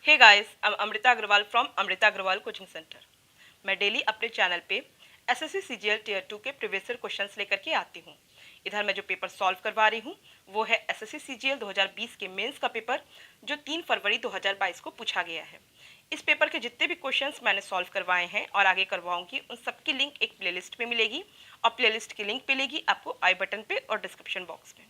Hey guys, I am Amrita Agarwal from Amrita Agarwal coaching centre. मैं daily अपने channel पे एसएससी सीजीएल टियर 2 के प्रीवियस ईयर क्वेश्चंस लेकर के आती हूँ। इधर मैं जो पेपर सॉल्व करवा रही हूँ वो है एसएससी सीजीएल 2020 के मेंस का पेपर, जो 3 फरवरी 2022 को पूछा गया है। इस पेपर के जितने भी क्वेश्चंस मैंने सॉल्व करवाए हैं और आगे करवाऊंगी, उन सबकी लिंक एक प्लेलिस्ट में मिलेगी और प्लेलिस्ट की लिंक मिलेगी आपको आई बटन पे और डिस्क्रिप्शन बॉक्स में।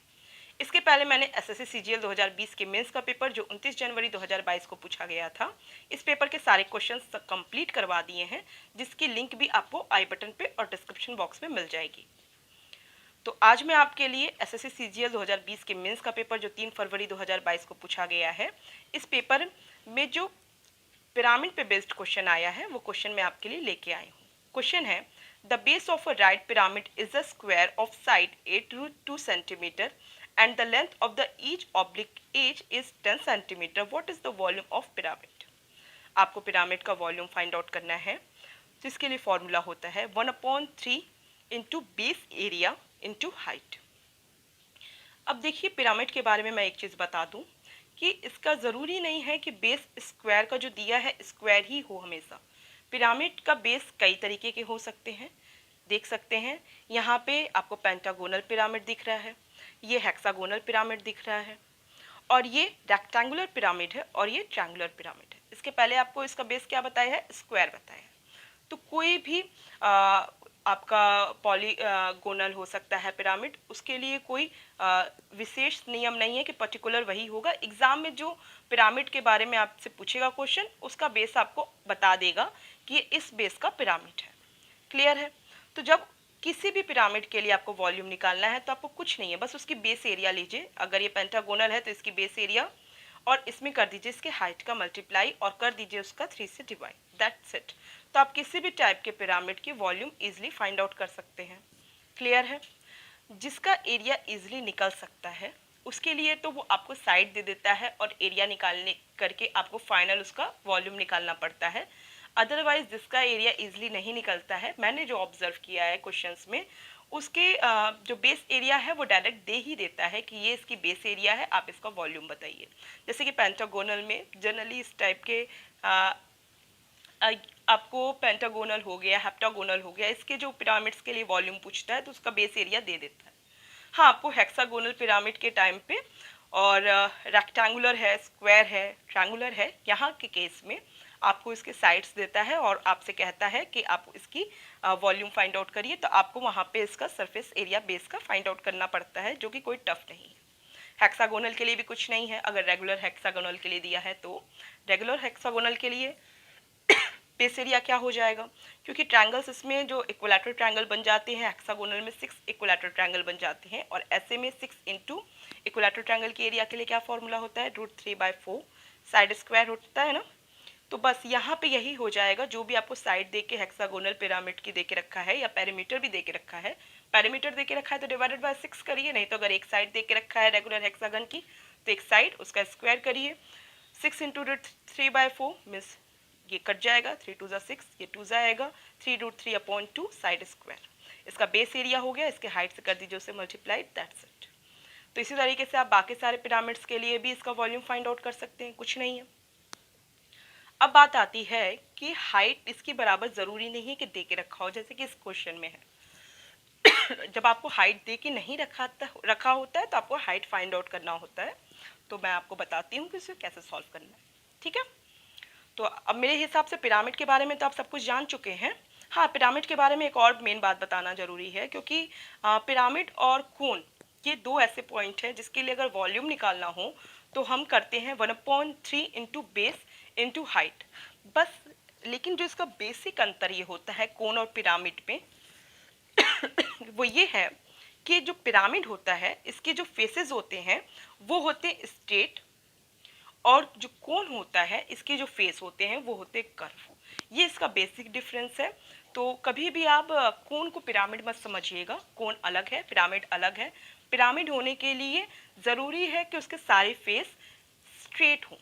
इसके पहले मैंने एसएससी सीजीएल 2020 के मेंस का पेपर, जो 29 जनवरी 2022 को पूछा गया था, इस पेपर के सारे क्वेश्चंस कंप्लीट करवा दिए हैं, जिसकी लिंक भी आपको आई बटन पे और डिस्क्रिप्शन बॉक्स में मिल जाएगी। तो आज मैं आपके लिए एसएससी सीजीएल 2020 के मेंस का पेपर, जो 3 फरवरी 2022 को पूछा गया है, इस पेपर में जो पिरामिड पे बेस्ड क्वेश्चन आया है वो क्वेश्चन मैं आपके लिए लेके आई हूँ। क्वेश्चन है, the base of a right pyramid is a square of side 8√2 centimetre and the length of the each oblique edge is 10 centimeter. What is the volume of pyramid? आपको पिरामिड का volume find out करना है, जिसके लिए formula होता है 1/3 into base area into height. अब देखिए, पिरामिड के बारे में मैं एक चीज़ बता दूं कि इसका ज़रूरी नहीं है कि बेस स्क्वायर का जो दिया है स्क्वायर ही हो हमेशा। पिरामिड का बेस कई तरीके के हो सकते हैं। देख सकते हैं यहाँ पे आपको पेंटागोनल पिरामिड दिख रहा है, ये हेक्सागोनल पिरामिड दिख रहा है, और ये रेक्टेंगुलर पिरामिड है, और ये ट्रायंगुलर पिरामिड है। इसके पहले आपको इसका बेस क्या बताया है? स्क्वायर बताया है। तो कोई भी आपका पॉलीगोनल हो सकता है पिरामिड, उसके लिए कोई विशेष नियम नहीं है कि पर्टिकुलर वही होगा। एग्जाम में जो पिरामिड के बारे में आपसे पूछेगा क्वेश्चन, उसका बेस आपको बता देगा कि ये इस बेस का पिरामिड है। क्लियर है? तो जब किसी भी पिरामिड के लिए आपको वॉल्यूम निकालना है तो आपको कुछ नहीं है, बस उसकी बेस एरिया लीजिए। अगर ये पेंटागोनल है तो इसकी बेस एरिया, और इसमें कर दीजिए इसके हाइट का मल्टीप्लाई और कर दीजिए उसका 3 से डिवाइड। That's it. तो आप किसी भी टाइप के पिरामिड की वॉल्यूम इजीली फाइंड आउट कर सकते हैं। क्लियर है? जिसका एरिया इजीली निकल सकता है उसके लिए तो वो आपको साइड दे देता है और एरिया निकालने करके आपको फाइनल उसका वॉल्यूम निकालना पड़ता है। अदरवाइज जिसका एरिया इजीली नहीं निकलता है, मैंने जो ऑब्जर्व किया है क्वेश्चंस में, उसके जो बेस एरिया है वो डायरेक्ट दे ही देता है कि ये इसकी बेस एरिया है, आप इसका वॉल्यूम बताइए। जैसे कि पेंटागोनल में जनरली इस टाइप के आपको पेंटागोनल हो गया, हेप्टागोनल हो गया, इसके जो पिरामिड्स के लिए वॉल्यूम पूछता है तो उसका बेस एरिया दे देता है। हाँ, आपको हेक्सागोनल पिरामिड के टाइम पे और रेक्टेंगुलर है, स्क्वायर है, ट्रायंगुलर है, यहाँ के केस में आपको इसके साइड्स देता है और आपसे कहता है कि आप इसकी वॉल्यूम फाइंड आउट करिए। तो आपको वहाँ पे इसका सरफेस एरिया बेस का फाइंड आउट करना पड़ता है, जो कि कोई टफ नहीं है। हेक्सागोनल के लिए भी कुछ नहीं है। अगर रेगुलर हेक्सागोनल के लिए दिया है तो रेगुलर हेक्सागोनल के लिए बेस एरिया क्या हो जाएगा, क्योंकि ट्रायंगल्स इसमें जो इक्विलैटरल ट्रायंगल बन जाते हैं, हेक्सागोनल में 6 इक्विलैटरल ट्रायंगल बन जाते हैं, और ऐसे में 6 इंटू इक्विलैटरल ट्रायंगल के एरिया के लिए क्या फॉर्मूला होता है? √3/4 साइड स्क्वायर होता है ना। तो बस यहाँ पे यही हो जाएगा। जो भी आपको साइड दे के हेक्सागोनल पिरामिड की दे के रखा है, या पेरीमीटर भी दे के रखा है, पेरीमीटर दे के रखा है तो डिवाइडेड बाय 6 करिए, नहीं तो अगर एक साइड दे के रखा है रेगुलर हेक्सागन की तो एक साइड उसका स्क्वायर करिए। 6 इंटू √3/4 मीन्स ये कट जाएगा, 3 2 ज़ा 6, ये 2 जाएगा, 3√3/2 साइड स्क्वायर। इसका बेस एरिया हो गया, इसके हाइट से कर दीजिए उसे मल्टीप्लाई, दैट्स इट। तो इसी तरीके से आप बाकी सारे पिरामिड्स के लिए भी इसका वॉल्यूम फाइंड आउट कर सकते हैं, कुछ नहीं है। अब बात आती है कि हाइट इसकी बराबर ज़रूरी नहीं है कि दे के रखा हो, जैसे कि इस क्वेश्चन में है। जब आपको हाइट दे के नहीं रखा होता है तो आपको हाइट फाइंड आउट करना होता है। तो मैं आपको बताती हूँ कि इसे कैसे सॉल्व करना है। ठीक है? तो अब मेरे हिसाब से पिरामिड के बारे में तो आप सब कुछ जान चुके हैं। हाँ, पिरामिड के बारे में एक और मेन बात बताना जरूरी है, क्योंकि पिरामिड और कोन ये दो ऐसे पॉइंट हैं जिसके लिए अगर वॉल्यूम निकालना हो तो हम करते हैं 1/3 इंटू बेस इंटू हाइट बस। लेकिन जो इसका बेसिक अंतर ये होता है कोन और पिरामिड में वो ये है कि जो पिरामिड होता है इसके जो फेसेस होते हैं वो होते हैं स्ट्रेट, और जो कोन होता है इसके जो फेस होते हैं वो होते हैं कर्व। ये इसका बेसिक डिफरेंस है। तो कभी भी आप कोन को पिरामिड मत समझिएगा, कोन अलग है, पिरामिड अलग है। पिरामिड होने के लिए ज़रूरी है कि उसके सारे फेस स्ट्रेट हों,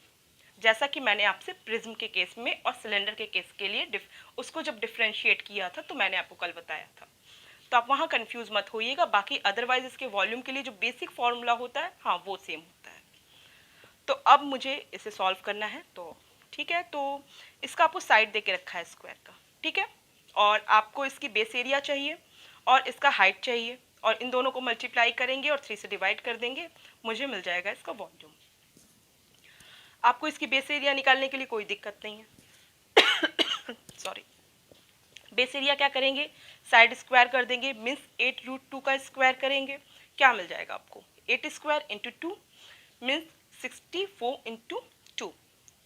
जैसा कि मैंने आपसे प्रिज्म के केस में और सिलेंडर के केस के लिए उसको जब डिफ्रेंशिएट किया था तो मैंने आपको कल बताया था। तो आप वहाँ कंफ्यूज मत होइएगा। बाकी अदरवाइज इसके वॉल्यूम के लिए जो बेसिक फॉर्मूला होता है, हाँ, वो सेम होता है। तो अब मुझे इसे सॉल्व करना है, तो ठीक है, तो इसका आपको साइड दे के रखा है स्क्वायर का, ठीक है, और आपको इसकी बेस एरिया चाहिए और इसका हाइट चाहिए, और इन दोनों को मल्टीप्लाई करेंगे और 3 से डिवाइड कर देंगे, मुझे मिल जाएगा इसका वॉल्यूम। आपको इसकी बेस एरिया निकालने के लिए कोई दिक्कत नहीं है सॉरी। बेस एरिया क्या करेंगे, साइड स्क्वायर कर देंगे, मीन्स 8√2 का स्क्वायर करेंगे, क्या मिल जाएगा आपको, 8 स्क्वायर इंटू 2 मीन्स 64 इंटू 2।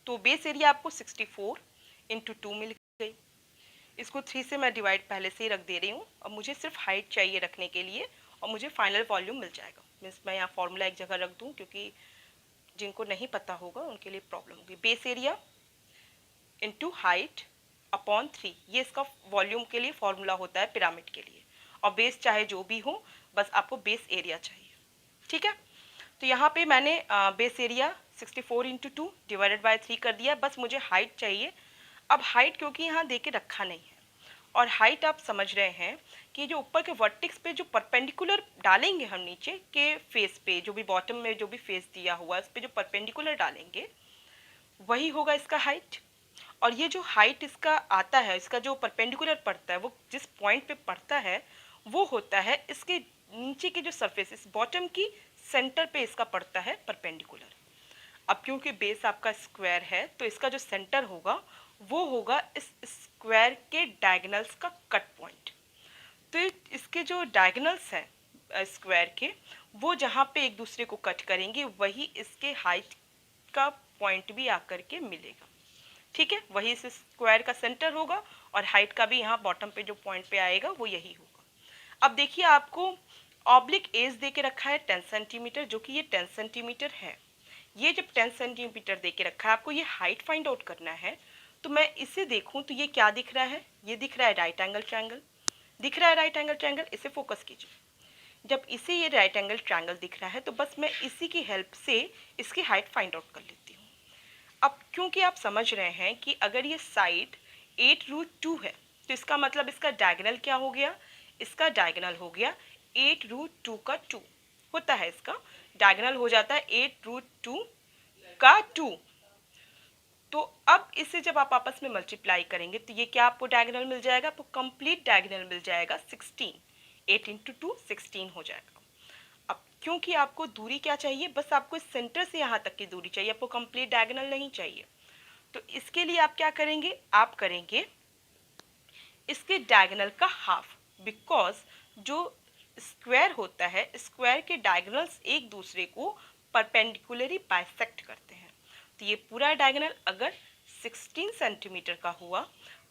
तो बेस एरिया आपको 64 इंटू 2 मिल गई। इसको 3 से मैं डिवाइड पहले से ही रख दे रही हूँ, और मुझे सिर्फ हाइट चाहिए रखने के लिए, और मुझे फाइनल वॉल्यूम मिल जाएगा। मीन्स मैं यहाँ फॉर्मूला एक जगह रख दूँ, क्योंकि जिनको नहीं पता होगा उनके लिए प्रॉब्लम होगी। Base area into height upon 3, ये इसका वॉल्यूम के लिए फॉर्मूला होता है पिरामिड के लिए, और बेस चाहे जो भी हो, बस आपको बेस एरिया चाहिए, ठीक है। तो यहाँ पे मैंने base area 64 into 2 divided by 3 कर दिया, बस मुझे हाइट चाहिए। अब हाइट क्योंकि यहाँ दे के रखा नहीं है, और हाइट आप समझ रहे हैं कि जो ऊपर के वर्टेक्स पे जो परपेंडिकुलर डालेंगे हम नीचे के फेस पे, जो भी बॉटम में जो भी फेस दिया हुआ है उस पर जो परपेंडिकुलर डालेंगे वही होगा इसका हाइट। और ये जो हाइट इसका आता है, इसका जो परपेंडिकुलर पड़ता है, वो जिस पॉइंट पे पड़ता है वो होता है इसके नीचे की जो सरफेस, इस बॉटम की सेंटर पे इसका पड़ता है परपेंडिकुलर। अब क्योंकि बेस आपका स्क्वायर है, तो इसका जो सेंटर होगा वो होगा इस स्क्वायर के डायगोनल्स का कट पॉइंट। तो इसके जो डायगोनल्स हैं स्क्वायर के, वो जहाँ पे एक दूसरे को कट करेंगे वही इसके हाइट का पॉइंट भी आकर के मिलेगा, ठीक है। वही इस स्क्वायर का सेंटर होगा, और हाइट का भी यहाँ बॉटम पे जो पॉइंट पे आएगा वो यही होगा। अब देखिए, आपको ऑब्लिक एज दे के रखा है 10 सेंटीमीटर, जो कि ये 10 सेंटीमीटर है। ये जब 10 सेंटीमीटर दे के रखा है, आपको ये हाइट फाइंड आउट करना है, तो मैं इसे देखूं तो ये क्या दिख रहा है, ये दिख रहा है राइट एंगल ट्रायंगल, दिख रहा है राइट एंगल ट्रायंगल, इसे फोकस कीजिए। जब इसे ये राइट एंगल ट्रायंगल दिख रहा है, तो बस मैं इसी की हेल्प से इसकी हाइट फाइंड आउट कर लेती हूँ। अब क्योंकि आप समझ रहे हैं कि अगर ये साइड 8√2 है, तो इसका मतलब इसका डायगोनल क्या हो गया, इसका डायगोनल हो गया 8√2 का 2 होता है, इसका डायगोनल हो जाता है 8√2 का 2। तो अब इसे जब आप आपस में मल्टीप्लाई करेंगे तो ये क्या आपको डायगोनल मिल जाएगा, आपको कंप्लीट डायगोनल मिल जाएगा 16, 8 इंटू 2 16 हो जाएगा। अब क्योंकि आपको दूरी क्या चाहिए, बस आपको इस सेंटर से यहाँ तक की दूरी चाहिए, आपको कंप्लीट डायगोनल नहीं चाहिए। तो इसके लिए आप क्या करेंगे, आप करेंगे इसके डायगोनल का हाफ, बिकॉज जो स्क्वायर होता है, स्क्वायर के डायगोनल्स एक दूसरे को परपेंडिकुलरली बाइसेक्ट करते हैं। तो ये पूरा डायगोनल अगर 16 सेंटीमीटर का हुआ,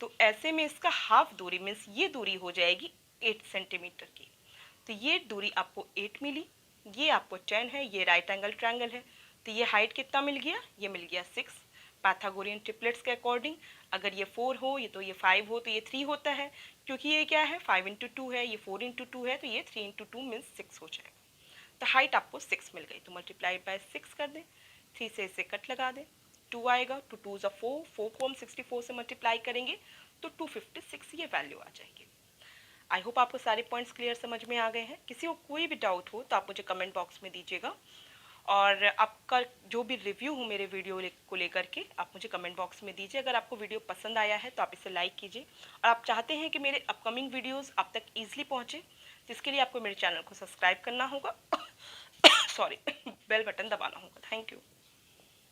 तो ऐसे में इसका हाफ दूरी मीन्स ये दूरी हो जाएगी 8 सेंटीमीटर की। तो ये दूरी आपको 8 मिली, ये आपको 10 है, ये राइट एंगल ट्रायंगल है। तो ये हाइट कितना मिल गया, ये मिल गया 6। पाइथागोरियन ट्रिपलेट्स के अकॉर्डिंग अगर ये 4 हो, ये तो ये 5 हो, तो ये 3 होता है, क्योंकि ये क्या है 5 इंटू 2 है, ये 4 इंटू 2 है, तो ये 3 इंटू 2 मीन्स 6 हो जाएगा। तो हाइट आपको 6 मिल गई, तो मल्टीप्लाई बाय 6 कर दें, 3 से इसे कट लगा दें, 2 आएगा, 2 2 ज़ा 4, 4 को हम 64 से मल्टीप्लाई करेंगे तो 256 ये वैल्यू आ जाएगी। आई होप आपको सारे पॉइंट्स क्लियर समझ में आ गए हैं। किसी को कोई भी डाउट हो तो आप मुझे कमेंट बॉक्स में दीजिएगा, और आपका जो भी रिव्यू हो मेरे वीडियो को लेकर के आप मुझे कमेंट बॉक्स में दीजिए। अगर आपको वीडियो पसंद आया है तो आप इसे लाइक कीजिए, और आप चाहते हैं कि मेरे अपकमिंग वीडियोस आप तक ईजिली पहुंचे, तो इसके लिए आपको मेरे चैनल को सब्सक्राइब करना होगा सॉरी बेल बटन दबाना होगा। Thank you.